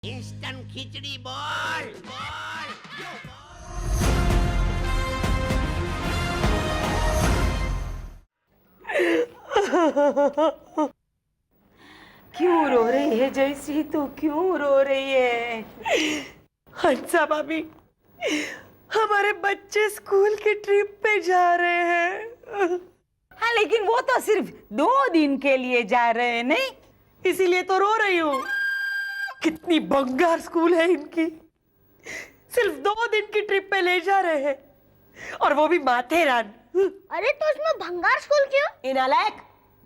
Instant खिचड़ी बोल बोल। क्यों रो रही है जयश्री? तू क्यों रो रही है? हंसा भाभी, हमारे बच्चे स्कूल की ट्रिप पे जा रहे हैं। हाँ, लेकिन वो तो सिर्फ 2 दिन के लिए जा रहे हैं, नहीं? इसीलिए तो रो रही हूँ। कितनी बंगार स्कूल है इनकी, सिर्फ 2 दिन की ट्रिप पे ले जा रहे हैं, और वो भी माथेरान। अरे तो इसमें भंगार स्कूल क्यों? ये नालायक,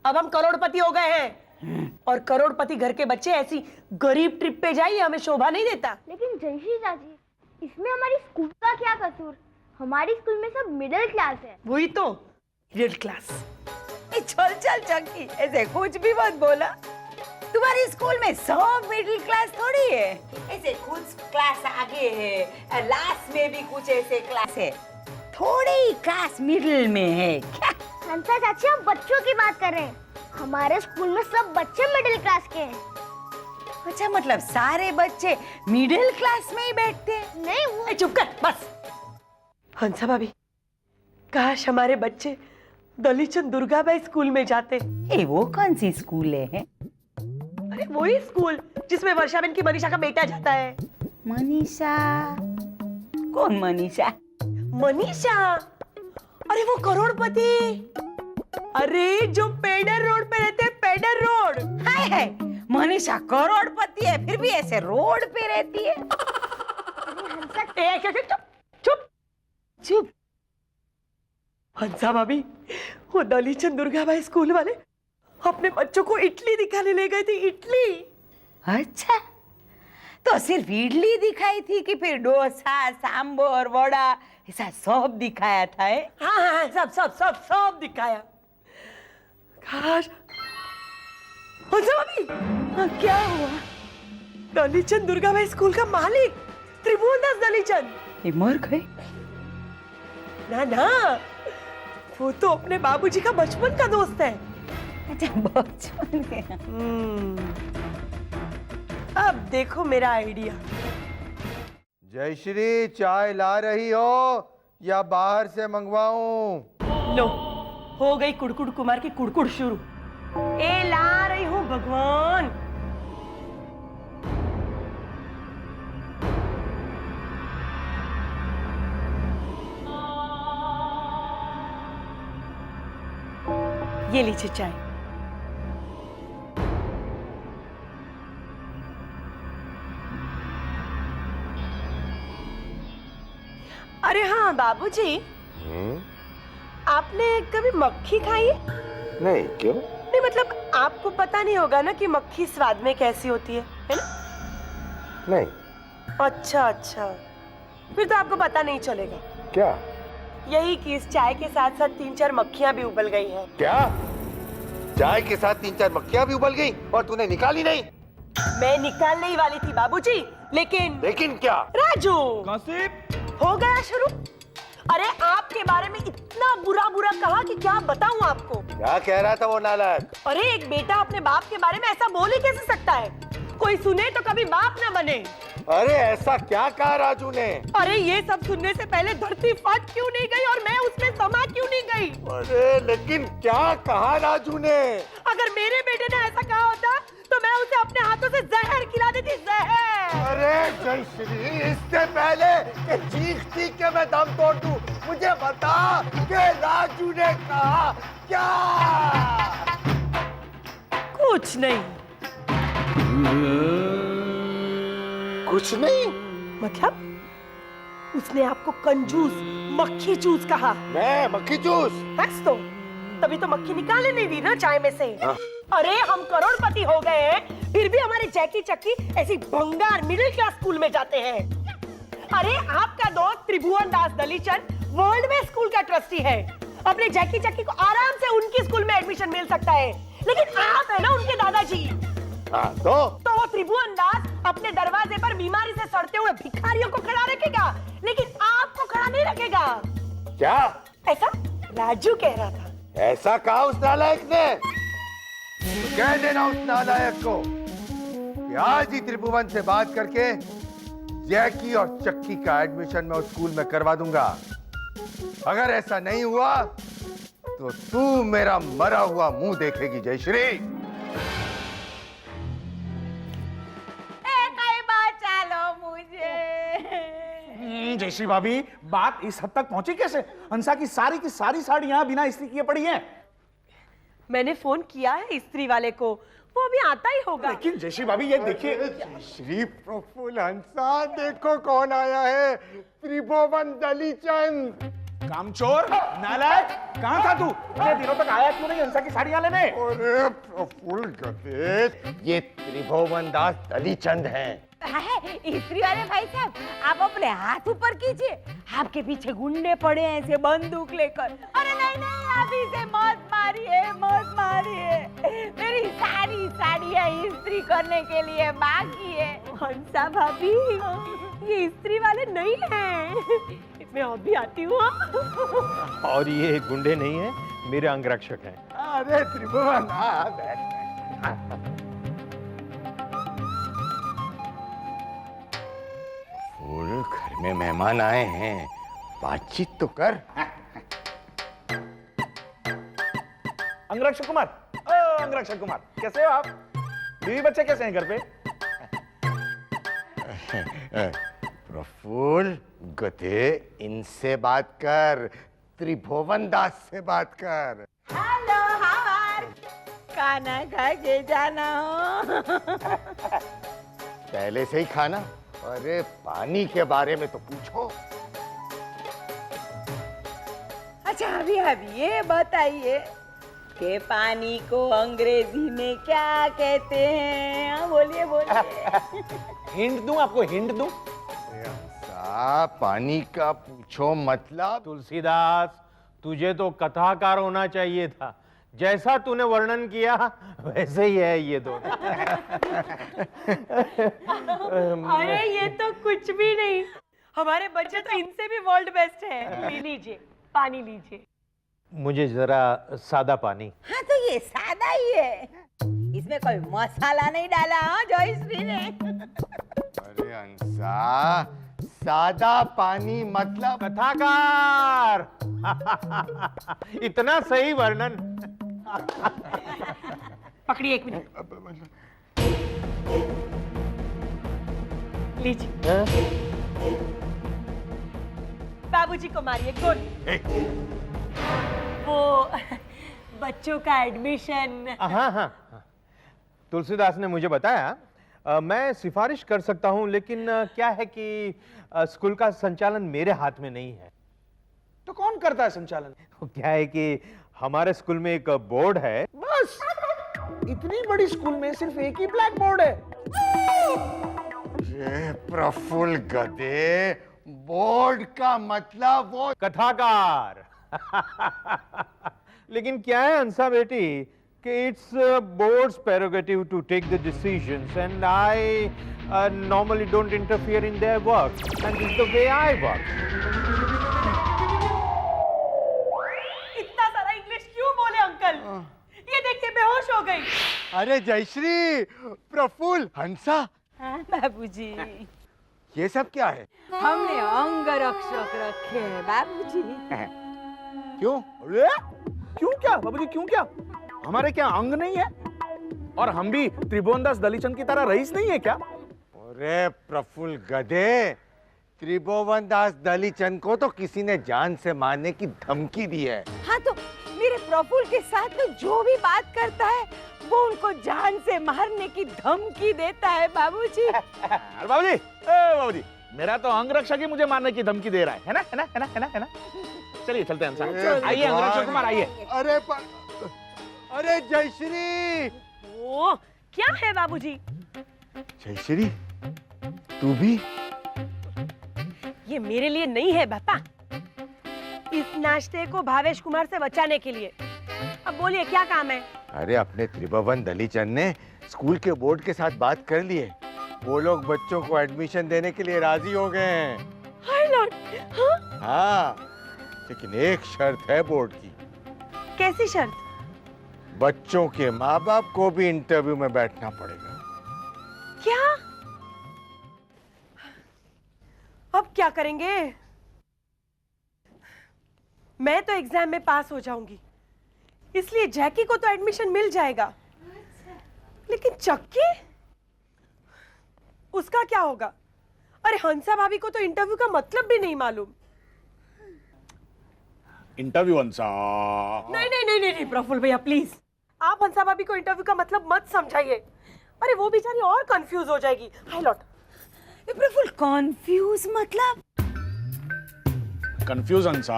अब हम करोड़पति हो गए हैं, और करोड़पति घर के बच्चे ऐसी गरीब ट्रिप पे जाइए हमें शोभा नहीं देता। लेकिन जयश्री चाची, इसमें हमारी स्कूल का क्या कसूर? हमारी स्कूल में सब मिडिल क्लास है। वही तो, मिडिल क्लास। चल चल चंकी, ऐसे कुछ भी मत बोला। तुम्हारी स्कूल में सब मिडिल क्लास थोड़ी है। ऐसे कुछ क्लास आगे है, लास्ट में भी कुछ ऐसे क्लास है, थोड़ी ही क्लास मिडिल में है। क्या? हंसा चाची, हम बच्चों की बात कर रहे हैं। हमारे स्कूल में सब बच्चे मिडिल क्लास के हैं। अच्छा, मतलब सारे बच्चे मिडिल क्लास में ही बैठते हैं? नहीं, वो चुप कर बस। हंसा भाभी, काश हमारे बच्चे दलीचंद दुर्गाबाई स्कूल में जाते। ए, वो कौन सी स्कूल है? अरे वही स्कूल जिसमें वर्षाबेन की मनीषा का बेटा जाता है। मनीषा? कौन मनीषा? मनीषा? अरे वो करोड़पति, अरे जो पेडर रोड पे रहते हैं, पेडर रोड। हाय हाय, मनीषा करोड़पति है, फिर भी ऐसे रोड पे रहती है। चुप चुप चुप। हंसा भाभी, वो दलीचंद दुर्गाबाई स्कूल वाले अपने बच्चों को इडली दिखाने ले गए थे। इडली? अच्छा, तो सिर्फ इडली दिखाई थी कि फिर डोसा, सांभर, वड़ा ऐसा सब दिखाया था? हाँ हाँ, सब सब सब सब दिखाया। काश। हंसा भाभी, क्या हुआ? दलीचंद दुर्गाबाई स्कूल का मालिक त्रिभुवन दास दलीचंद ये मर गए? ना ना, वो तो अपने बाबूजी का बचपन का दोस्त है। अच्छा, बचपन के। अब देखो मेरा आइडिया। जयश्री, चाय ला रही हो या बाहर से मंगवाऊं? लो, हो गई कुड़कुड़ कुमार की कुड़कुड़ शुरू। ए ला रही हूँ भगवान। ये लीजिए चाय। अरे हाँ बाबूजी, आपने कभी मक्खी खाई है? नहीं, क्यों? नहीं मतलब आपको पता नहीं होगा ना कि मक्खी स्वाद में कैसी होती है ना? नहीं। अच्छा अच्छा, फिर तो आपको पता नहीं चलेगा। क्या? यही कि इस चाय के साथ साथ 3-4 मक्खियां भी उबल गई हैं। क्या? चाय के साथ 3-4 मक्खियां भी उबल गई और तूने निकाली नहीं? मैं निकालने ही वाली थी बाबूजी, लेकिन लेकिन क्या? राजू हो गया शुरू। अरे आपके बारे में इतना बुरा बुरा कहा कि क्या बताऊं आपको। क्या कह रहा था वो नालायक? अरे एक बेटा अपने बाप के बारे में ऐसा बोल ही कैसे सकता है? कोई सुने तो कभी बाप ना बने। अरे ऐसा क्या कहा राजू ने? अरे ये सब सुनने से पहले धरती फट क्यों नहीं गई और मैं उसमें समा क्यों नहीं गई? अरे लेकिन क्या कहा राजू ने? अगर मेरे बेटे ने ऐसा कहा होता तो मैं उसे अपने हाथों से जहर खिला देती, जहर। अरे जयश्री, इससे पहले कि चीख के मैं दम तोड़ दूं, मुझे बता कि राजू ने कहा क्या? कुछ नहीं। कुछ नहीं? मतलब उसने आपको कंजूस मक्खी चूस कहा। मैं मक्खी चूस? बस तो तभी तो मक्खी निकाले नहीं दी ना चाय में से। हाँ। अरे हम करोड़पति हो गए हैं, फिर भी हमारे जैकी चक्की ऐसी भंगार मिडिल क्लास स्कूल में जाते हैं। अरे आपका दोस्त त्रिभुवन दास दलीचंद वर्ल्ड में स्कूल का ट्रस्टी है। अपने जैकी चक्की को आराम से उनकी स्कूल में एडमिशन मिल सकता है, लेकिन आप है ना उनके दादाजी। हाँ, तो वो त्रिभुवन दास अपने दरवाजे पर बीमारी से सड़ते हुए भिखारियों को खड़ा रखेगा, लेकिन आपको खड़ा नहीं रखेगा। क्या? ऐसा राजू कह रहा था। ऐसा कहा उस नालायक ने? तो कह देना उस नालायक को कि आज ही त्रिभुवन से बात करके जैकी और चक्की का एडमिशन मैं उस स्कूल में करवा दूंगा। अगर ऐसा नहीं हुआ तो तू मेरा मरा हुआ मुंह देखेगी जयश्री। जयश्री भाभी, बात इस हद तक पहुंची कैसे? हंसा की सारी साड़ियां बिना इस्त्री किए पड़ी हैं। मैंने फोन किया है इस्त्री वाले को, वो अभी आता ही होगा। लेकिन जयश्री भाभी ये देखिए। श्री प्रफुल्ल हंसा, देखो कौन आया है, त्रिभुवन दलीचंद। कामचोर, नालायक, कहां था तू? इतने दिनों तक आया क्यों नहीं हंसा की साड़ियां लेने? अरे प्रफुल्ल गधे, ये त्रिभुवन दास दलीचंद हैं। इस्त्री वाले भाई साहब, आप अपने हाथ ऊपर कीजिए, आपके पीछे गुंडे पड़े हैं ऐसे बंदूक लेकर। अरे नहीं नहीं, आप इसे मत मारिए, मत मारिए। मेरी सारी साड़ियाँ इस्त्री करने के लिए बाकी है। हंसा भाभी, ये इस्त्री वाले नहीं हैं। मैं अभी आती हूँ। और ये गुंडे नहीं है, मेरे अंगरक्षक हैं। अरे त्रिभुवन, फूल, घर में मेहमान आए हैं, बातचीत तो कर। अंगरक्षक कुमार, अंगरक्षक कुमार, कैसे हो आप? बीवी बच्चे कैसे हैं घर पे? प्रफुल्ल गधे, इनसे बात कर, त्रिभुवन दास से बात कर। हेलो, हार खाना खा के जाना हो। पहले से ही खाना? अरे पानी के बारे में तो पूछो। अच्छा अभी ये बताइए कि पानी को अंग्रेजी में क्या कहते हैं? हाँ, बोलिए बोलिए। हिंट दूं आपको, हिंट दूं? पानी का पूछो मतलब। तुलसीदास, तुझे तो कथाकार होना चाहिए था। जैसा तूने वर्णन किया वैसे ही है ये दोनों। अरे ये तो कुछ भी नहीं, हमारे बच्चे तो इनसे भी वर्ल्ड बेस्ट है। ले लीजिए, पानी लीजिए। मुझे जरा सादा पानी। हाँ तो ये सादा ही है, इसमें कोई मसाला नहीं डाला। हाँ जयश्री ने। अरे अंसा, सादा पानी मतलब? कथाकार। इतना सही वर्णन। पकड़िए एक मिनट, लीजिए। बाबूजी को मारिए गोली। वो बच्चों का एडमिशन। हाँ हाँ, तुलसीदास ने मुझे बताया, मैं सिफारिश कर सकता हूं, लेकिन क्या है कि स्कूल का संचालन मेरे हाथ में नहीं है। तो कौन करता है संचालन? क्या है कि हमारे स्कूल में एक बोर्ड है। बस इतनी बड़ी स्कूल में सिर्फ एक ही ब्लैक बोर्ड है? ये प्रफुल्ल गधे, बोर्ड का मतलब वो कथाकार। लेकिन क्या है हंसा बेटी कि it's board's prerogative to take the decisions and I normally don't interfere in their work and this the way I work. इतना सारा इंग्लिश क्यों बोले अंकल? ये देखिए बेहोश हो गई। अरे जयश्री, प्रफुल्ल, हंसा, हाँ बाबूजी, ये सब क्या है? हमने अंगरक्षक रखे हैं बाबूजी। क्यों? अरे क्यों क्या बाबूजी, क्यों क्या? हमारे क्या अंग नहीं है? और हम भी त्रिभुवन दास दलीचंद की तरह रईस नहीं है क्या? अरे प्रफुल्ल गधे, त्रिभुवन दास दलीचंद को तो किसी ने जान से मारने की धमकी दी है। हाँ तो मेरे प्रफुल्ल के साथ तो जो भी बात करता है वो उनको जान से मारने की धमकी देता है बाबूजी। अरे बाबूजी, मेरा तो अंगरक्षक ही मुझे मारने की धमकी दे रहा है ना? है ना? है ना? है ना? है ना? चलिए चलते हैं अंसा। आइए अंगरक्षक कुमार, आइए। अरे जयश्री। ओ, क्या है बाबूजी? जयश्री, तू भी? ये मेरे लिए नहीं है पापा, इस नाश्ते को भावेश कुमार से बचाने के लिए। अब बोलिए क्या काम है? अरे अपने त्रिभुवन दलीचंद ने स्कूल के बोर्ड के साथ बात कर ली है। वो लोग बच्चों को एडमिशन देने के लिए राजी हो गए हैं। हाय लॉर्ड। हाँ? हाँ, लेकिन एक शर्त है बोर्ड की। कैसी शर्त? बच्चों के माँ बाप को भी इंटरव्यू में बैठना पड़ेगा। अब क्या करेंगे? मैं तो एग्जाम में पास हो जाऊंगी, इसलिए जैकी को तो एडमिशन मिल जाएगा, लेकिन चक्की, उसका क्या होगा? अरे हंसा भाभी को तो इंटरव्यू का मतलब भी नहीं मालूम। इंटरव्यू हंसा। नहीं नहीं नहीं नहीं प्रफुल्ल भैया प्लीज, आप हंसा भाभी को इंटरव्यू का मतलब मत समझाइए। अरे वो बेचारी और कंफ्यूज हो जाएगी। हाय लॉट। प्रफुल्ल कंफ्यूज मतलब? कंफ्यूज हंसा।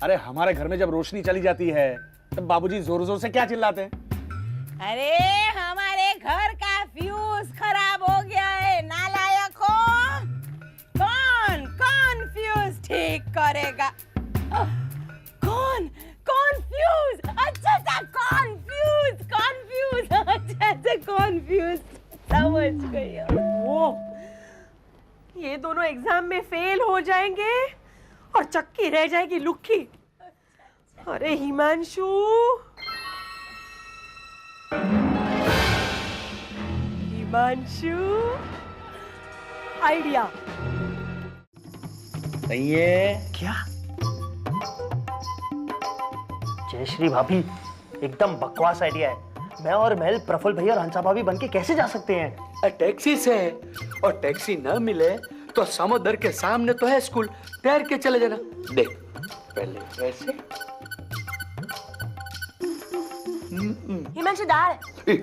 अरे हमारे घर में जब रोशनी चली जाती है तब बाबूजी जोर जोर से क्या चिल्लाते हैं? अरे हमारे घर का फ्यूज खराब हो गया है, नालायक हो। कौन कौन फ्यूज ठीक करेगा? कौन कौन फ्यूज? अच्छा अच्छा कॉन्फ्यूज कॉन्फ्यूज, अच्छा अच्छा कॉन्फ्यूज, समझ गई। वो ये दोनों एग्जाम में फेल हो जाएंगे और चक्की रह जाएगी लुक्की। अरे हिमांशु, हिमांशु, आइडिया। नहीं है क्या? जयश्री भाभी, एकदम बकवास आइडिया है। मैं और महल प्रफुल्ल भैया और हंसा भाभी बनके कैसे जा सकते हैं? टैक्सी से, और टैक्सी न मिले तो समुद्र के सामने तो है स्कूल, तैर के चले जाना। देख पहले वैसे। हिमांशु दार।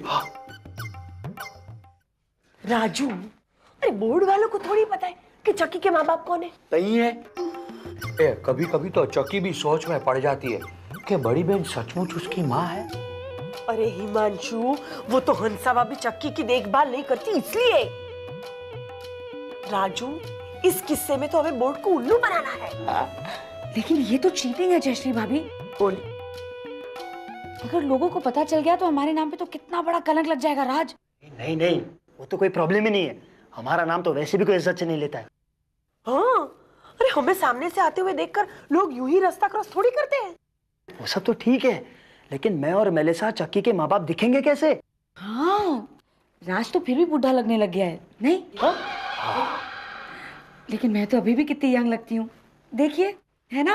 हाँ। राजू, अरे बोर्ड वालों को थोड़ी पता है कि चक्की के माँ बाप कौन है। नहीं है। कभी कभी तो चक्की भी सोच में पड़ जाती है कि बड़ी बहन सचमुच उसकी माँ है। अरे हिमांशु, वो तो हंसा भाभी चक्की की देखभाल नहीं करती इसलिए। राजू, इस किस्से में तो हमें बोर्ड को उल्लू बनाना है। लेकिन ये तो चीटिंग है जयश्री भाभी। बोल। अगर लोगों को पता चल गया तो हमारे नाम पे तो कितना बड़ा कलंक लग जाएगा राज। नहीं नहीं, वो तो कोई प्रॉब्लम ही नहीं है। हमारा नाम तो वैसे भी कोई इज्जत से नहीं लेता है। हाँ, अरे हमें सामने से आते हुए देखकर लोग यूं ही रास्ता क्रॉस थोड़ी करते हैं। वो सब तो ठीक है, लेकिन मैं और मेलिसा चक्की के माँ बाप दिखेंगे कैसे? हाँ, राज तो फिर भी बूढ़ा लगने लग गया है, नहीं? हाँ। लेकिन मैं तो अभी भी कितनी यंग लगती हूँ, देखिए, है ना?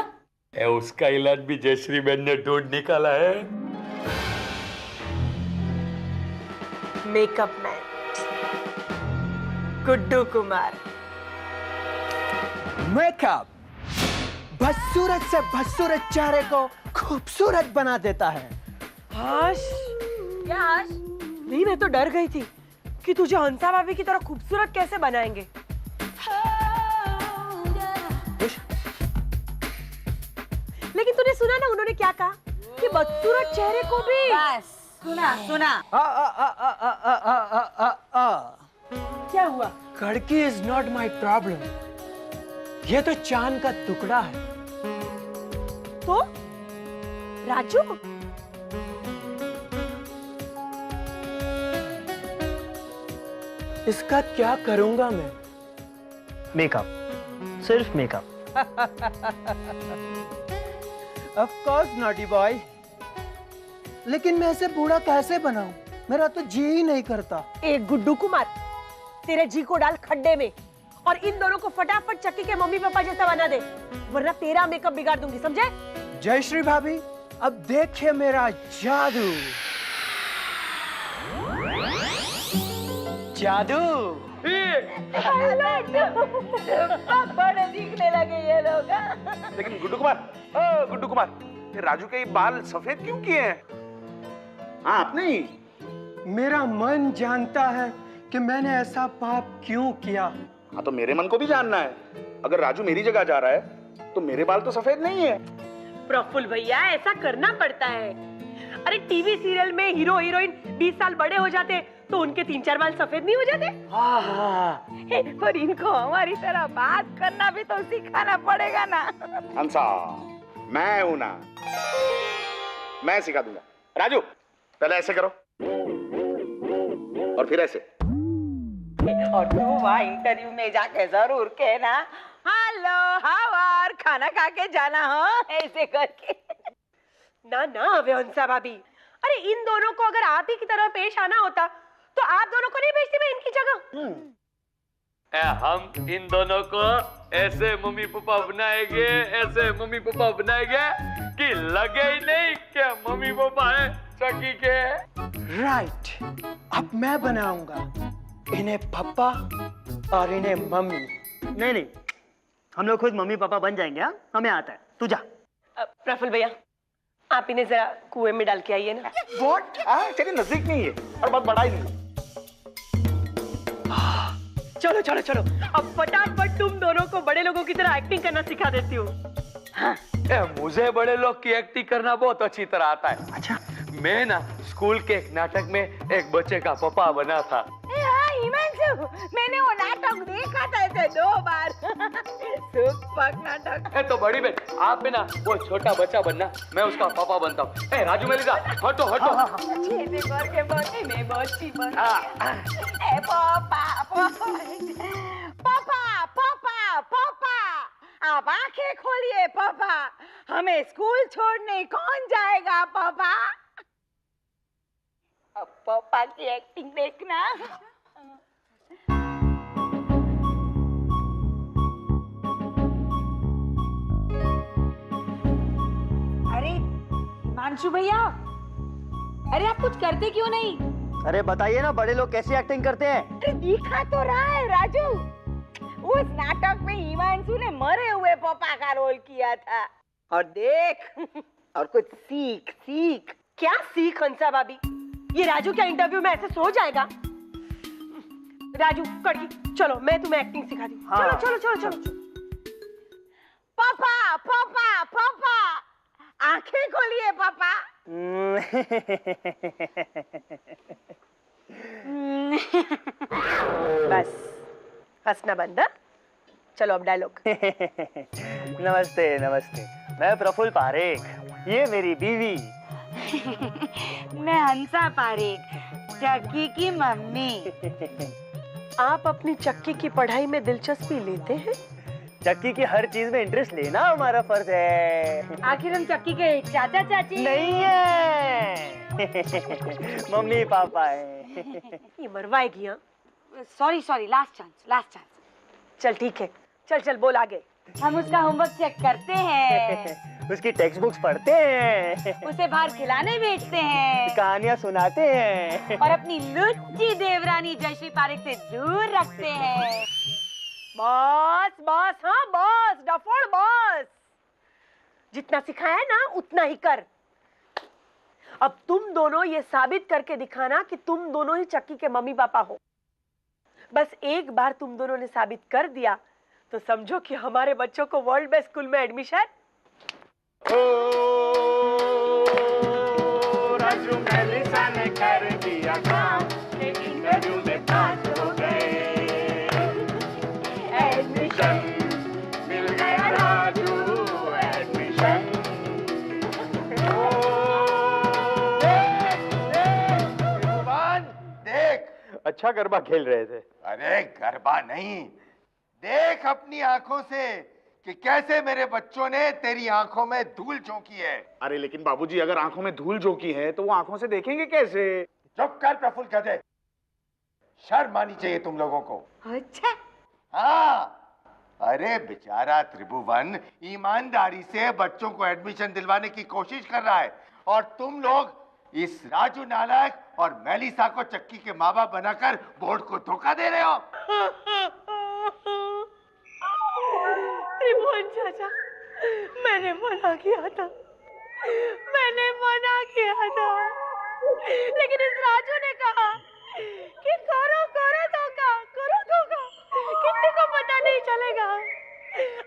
उसका इलाज भी जयश्री बहन ने ढूंढ निकाला है। Makeup man Guddu Kumar. Makeup बदसूरत से बदसूरत चेहरे को खूबसूरत बना देता है। हाश, क्या हाश? नहीं, मैं तो डर गई थी कि तुझे हंसा भाभी की तरह खूबसूरत कैसे बनाएंगे। लेकिन तूने सुना ना उन्होंने क्या कहा कि बदसूरत चेहरे को भी। बस सुना सुना। क्या हुआ? खड़की इज नॉट माई प्रॉब्लम, ये तो चांद का टुकड़ा है। तो राजू, इसका क्या करूंगा मैं? मेकअप, सिर्फ makeup. Of course naughty boy, लेकिन मैं इसे बूढ़ा कैसे बनाऊं? मेरा तो जी ही नहीं करता। एक गुड्डू कुमार, तेरे जी को डाल खड्डे में और इन दोनों को फटाफट चक्की के मम्मी पापा जैसा बना दे, वरना तेरा मेकअप बिगाड़ दूंगी, समझे? जयश्री भाभी, अब देखिए मेरा जादू। जादू। बड़े दिखने लगे ये लोग। लेकिन गुड्डू कुमार, ये राजू के बाल सफेद क्यों किए हैं? हाँ, आपने ही। मेरा मन जानता है कि मैंने ऐसा पाप क्यों किया। हाँ, तो मेरे मन को भी जानना है। अगर राजू मेरी जगह जा रहा है तो मेरे बाल तो सफेद नहीं है। प्रफुल्ल भैया, ऐसा करना पड़ता है। अरे टीवी सीरियल में हीरो हीरोइन 20 साल बड़े हो जाते तो उनके 3-4 बाल सफेद नहीं हो जाते? पर इनको हमारी तरह बात करना भी तो सिखाना पड़ेगा ना। हंसा, मैं हूं ना, मैं सिखा दूंगा। राजू, पहले ऐसे करो और फिर ऐसे। और तू वहाँ इंटरव्यू में जाके जरूर कहना, हेलो हाउ आर, खाना खा के जाना हो, ऐसे करके। ना ना वे हंसा भाभी, अरे इन दोनों को अगर आप ही की तरह पेश आना होता तो आप दोनों को नहीं भेजती मैं इनकी जगह। हम इन दोनों को ऐसे मम्मी पापा बनाएंगे, ऐसे मम्मी पापा बनाएंगे कि लगे ही नहीं कि मम्मी पापा है चक्की के। राइट, अब मैं बनाऊंगा इन्हें पापा और इन्हें मम्मी। नहीं नहीं, हम लोग खुद मम्मी पापा बन जाएंगे। हाँ, हमें आता है, तू जा। प्रफुल्ल भैया, आप इन्हें जरा कुएं में डाल के आइए ना। व्हाट? तेरे नजदीक नहीं है और बहुत बड़ा ही नहीं। चलो चलो चलो, अब फटाफट तुम दोनों को बड़े लोगों की तरह एक्टिंग करना सिखा देती हूँ। मुझे बड़े लोग की एक्टिंग करना बहुत अच्छी तरह आता है। अच्छा, मैं ना स्कूल के एक नाटक में एक बच्चे का पापा बना था। हिमांशु, मैंने वो नाटक देखा था ऐसे 2 बार। सुपर नाटक। तो बड़ी बहन, आप में ना वो छोटा बच्चा बनना, मैं उसका पापा बनता हूँ। राजू मेलिसा, हटो हटो। ऐसे करके बोले मैं बच्ची बन। ए पापा पापा पापा पापा पापा, आप आंखें खोलिए पापा, हमें स्कूल छोड़ने कौन जाएगा पापा? अब पापा की एक्टिंग देखना। अरे हिमांशु भैया, अरे आप कुछ करते क्यों नहीं? अरे बताइए ना, बड़े लोग कैसी एक्टिंग करते हैं? अरे दिखा तो रहा है राजू, उस नाटक में हिमांशु ने मरे हुए पापा का रोल किया था। और देख और कुछ सीख सीख। क्या सीख हंसा भाभी? ये राजू क्या इंटरव्यू में ऐसे सो जाएगा? राजू कड़की, चलो मैं तुम्हें एक्टिंग सिखा दी। हाँ। चलो चलो चलो चलो। पापा पापा पापा, आंखें खोलिए पापा। बस हंसना बंद। चलो अब डायलॉग। नमस्ते नमस्ते, मैं प्रफुल्ल पारेख, ये मेरी बीवी। मैं हंसा पारेख, चक्की की मम्मी। आप अपनी चक्की की पढ़ाई में दिलचस्पी लेते हैं? चक्की की हर चीज में इंटरेस्ट लेना हमारा फर्ज है। आखिर हम चक्की के चाचा चाची नहीं है। मम्मी पापा है। ये मरवाएगी। हाँ, sorry sorry, last chance last chance. चल ठीक है, चल चल बोल आगे। हम उसका होमवर्क चेक करते हैं, उसकी टेक्स्ट बुक्स पढ़ते हैं, उसे बाहर खिलाने भेजते हैं, कहानियां सुनाते हैं और अपनी लुच्ची देवरानी जयश्री पारेख से दूर रखते हैं। बस बस, हाँ बस, डफोड़ बस। जितना सिखाया है ना उतना ही कर। अब तुम दोनों ये साबित करके दिखाना कि तुम दोनों ही चक्की के मम्मी पापा हो। बस एक बार तुम दोनों ने साबित कर दिया तो समझो कि हमारे बच्चों को वर्ल्ड बेस्ट स्कूल में एडमिशन। राजू मेलिसा ने कर दिया काम, इंटरव्यू में पास हो गए। एडमिशन मिल गया राजू, एडमिशन। देख, अच्छा गरबा खेल रहे थे। अरे गरबा नहीं, देख अपनी आंखों से कि कैसे मेरे बच्चों ने तेरी आंखों में धूल झोंकी है। अरे लेकिन बाबूजी, अगर आंखों में धूल झोंकी है तो वो आंखों से देखेंगे कैसे? चुप कर प्रफुल्ल, कहते शर्म आनी चाहिए तुम लोगों को। अच्छा, हाँ, अरे बेचारा त्रिभुवन ईमानदारी से बच्चों को एडमिशन दिलवाने की कोशिश कर रहा है और तुम लोग इस राजू नालायक और मेलिसा को चक्की के माँ बाप बनाकर बोर्ड को धोखा दे रहे हो। त्रिभुवन चाचा, मैंने मना किया था, लेकिन इस राजू ने कहा कि करो करो धोखा, करो धोखा, किसी को पता नहीं चलेगा।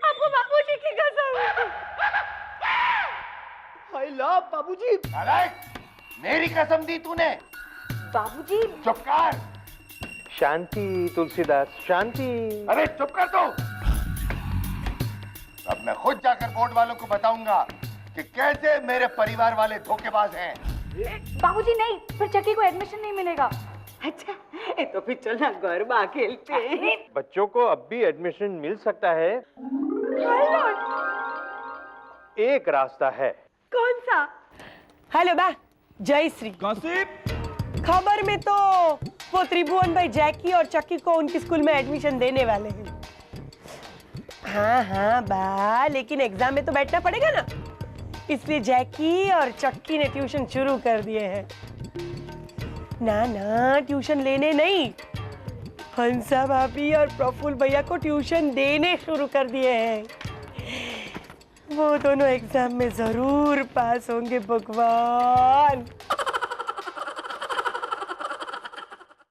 आपको बाबूजी की कसम। आई लव बाबूजी। नालायक, मेरी कसम दी तूने। बाबूजी। चुप कर। शांति तुलसीदास, शांति। अरे चुप कर तू। अब मैं खुद जाकर बोर्ड वालों को बताऊंगा कि कैसे मेरे परिवार वाले धोखेबाज हैं। बाबूजी नहीं, फिर चक्की को एडमिशन नहीं मिलेगा। अच्छा, तो फिर चलना गरबा खेलते हैं। बच्चों को अब भी एडमिशन मिल सकता है। एक रास्ता है। कौन सा? हेलो बा, जय श्री। गॉसिप। खबर में तो वो त्रिभुवन भाई जैकी और चक्की को उनकी स्कूल में एडमिशन देने वाले हैं। हाँ हाँ बा, लेकिन एग्जाम में तो बैठना पड़ेगा ना, इसलिए जैकी और चक्की ने ट्यूशन शुरू कर दिए हैं। ना ना, ट्यूशन लेने नहीं, हंसा भाभी और प्रफुल्ल भैया को ट्यूशन देने शुरू कर दिए हैं। वो दोनों एग्जाम में जरूर पास होंगे भगवान।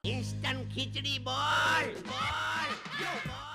इंस्टेंट खिचड़ी बॉल बॉल बॉल।